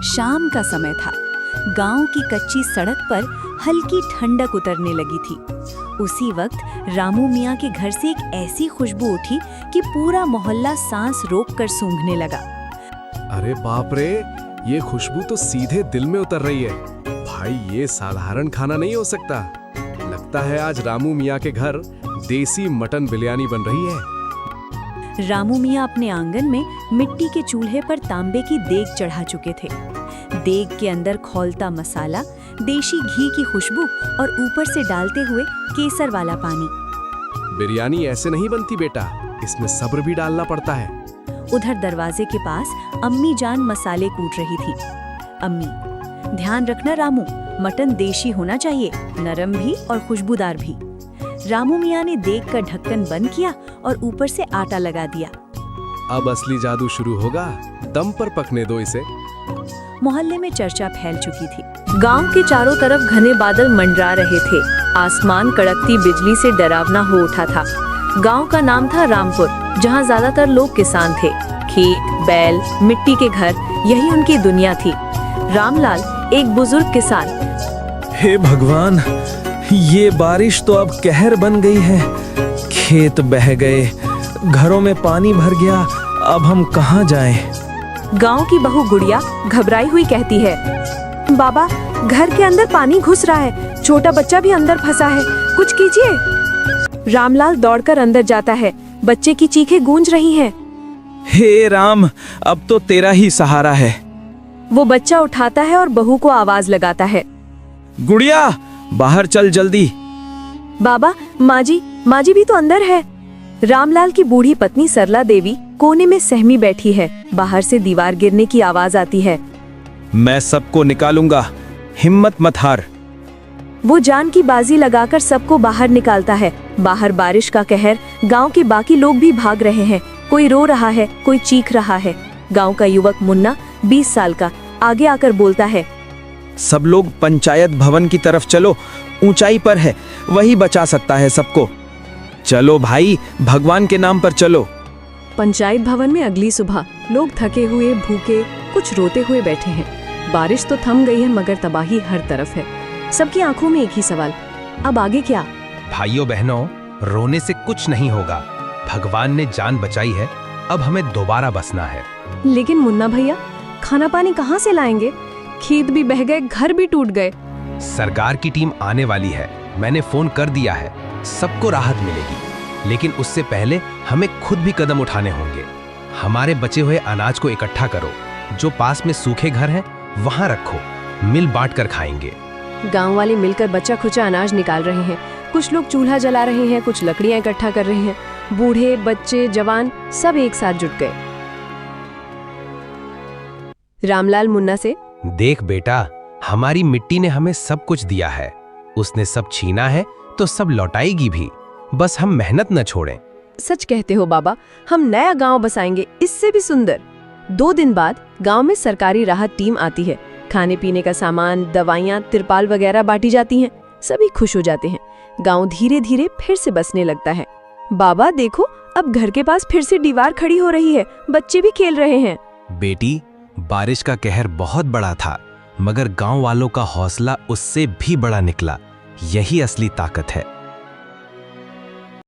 शाम का समय था। गांव की कच्ची सड़क पर हल्की ठंडक उतरने लगी थी। उसी वक्त रामू मियाँ के घर से एक ऐसी खुशबू उठी कि पूरा मोहल्ला सांस रोककर सूंघने लगा। अरे बाप रे, ये खुशबू तो सीधे दिल में उतर रही है। भाई, ये साधारण खाना नहीं हो सकता। लगता है आज रामू मियाँ के घर देसी मटन बिरयानी बन रही है। रामू मियाँ अपने आंगन में मिट्टी के चूल्हे पर तांबे की देग चढ़ा चुके थे। देग के अंदर खौलता मसाला, देशी घी की खुशबू और ऊपर से डालते हुए केसर वाला पानी। बिरयानी ऐसे नहीं बनती बेटा, इसमें सब्र भी डालना पड़ता है। उधर दरवाजे के पास अम्मी जान मसाले कूट रही थी। अम्मी, ध्यान रखना रामू, मटन देशी होना चाहिए, नरम भी और खुशबूदार भी। रामू मियाँ ने देग का ढक्कन बंद किया और ऊपर से आटा लगा दिया। अब असली जादू शुरू होगा, दम पर पकने दो इसे। मोहल्ले में चर्चा फैल चुकी थी। गांव के चारों तरफ घने बादल मंडरा रहे थे। आसमान कड़कती बिजली से डरावना हो उठा था। गांव का नाम था रामपुर, जहां ज्यादातर लोग किसान थे। खेत, बैल, मिट्टी के घर, यही उनकी दुनिया थी। रामलाल एक बुजुर्ग किसान। हे भगवान, ये बारिश तो अब कहर बन गई है। खेत बह गए, घरों में पानी भर गया, अब हम कहाँ जाएं? गांव की बहू गुड़िया घबराई हुई कहती है, बाबा, घर के अंदर पानी घुस रहा है, छोटा बच्चा भी अंदर फंसा है, कुछ कीजिए। रामलाल दौड़कर अंदर जाता है। बच्चे की चीखें गूंज रही हैं। हे राम, अब तो तेरा ही सहारा है। वो बच्चा उठाता है और बहू को आवाज लगाता है, गुड़िया, बाहर चल जल्दी। बाबा, माँ जी भी तो अंदर है। रामलाल की बूढ़ी पत्नी सरला देवी कोने में सहमी बैठी है। बाहर से दीवार गिरने की आवाज आती है। मैं सबको निकालूंगा, हिम्मत मत हार। वो जान की बाजी लगाकर सबको बाहर निकालता है। बाहर बारिश का कहर, गांव के बाकी लोग भी भाग रहे हैं। कोई रो रहा है, कोई चीख रहा है। गांव का युवक मुन्ना 20 साल का आगे आकर बोलता है, सब लोग पंचायत भवन की तरफ चलो, ऊंचाई पर है, वही बचा सकता है सबको। चलो भाई, भगवान के नाम पर चलो। पंचायत भवन में अगली सुबह लोग थके हुए, भूखे, कुछ रोते हुए बैठे हैं। बारिश तो थम गई है, मगर तबाही हर तरफ है। सबकी आंखों में एक ही सवाल, अब आगे क्या? भाइयों बहनों, रोने से कुछ नहीं होगा। भगवान ने जान बचाई है, अब हमें दोबारा बसना है। लेकिन मुन्ना भैया, खाना पानी कहाँ से लाएंगे? खेत भी बह गए, घर भी टूट गए। सरकार की टीम आने वाली है, मैंने फोन कर दिया है, सबको राहत मिलेगी। लेकिन उससे पहले हमें खुद भी कदम उठाने होंगे। हमारे बचे हुए अनाज को इकट्ठा करो, जो पास में सूखे घर हैं वहां रखो, मिल बांट कर खाएंगे। गांव वाले मिलकर बचा खुचा अनाज निकाल रहे हैं। कुछ लोग चूल्हा जला रहे हैं, कुछ लकड़ियां इकट्ठा कर रहे हैं। बूढ़े, बच्चे, जवान सब एक साथ जुट गए। रामलाल मुन्ना से, देख बेटा, हमारी मिट्टी ने हमें सब कुछ दिया है, उसने सब छीना है तो सब लौटाएगी भी, बस हम मेहनत न छोड़ें। सच कहते हो बाबा, हम नया गांव बसाएंगे, इससे भी सुंदर। 2 दिन बाद गांव में सरकारी राहत टीम आती है। खाने पीने का सामान, दवाइयाँ, तिरपाल वगैरह बांटी जाती हैं। सभी खुश हो जाते हैं। गांव धीरे धीरे फिर से बसने लगता है। बाबा देखो, अब घर के पास फिर से दीवार खड़ी हो रही है, बच्चे भी खेल रहे हैं। बेटी, बारिश का कहर बहुत बड़ा था, मगर गांव वालों का हौसला उससे भी बड़ा निकला। यही असली ताकत है।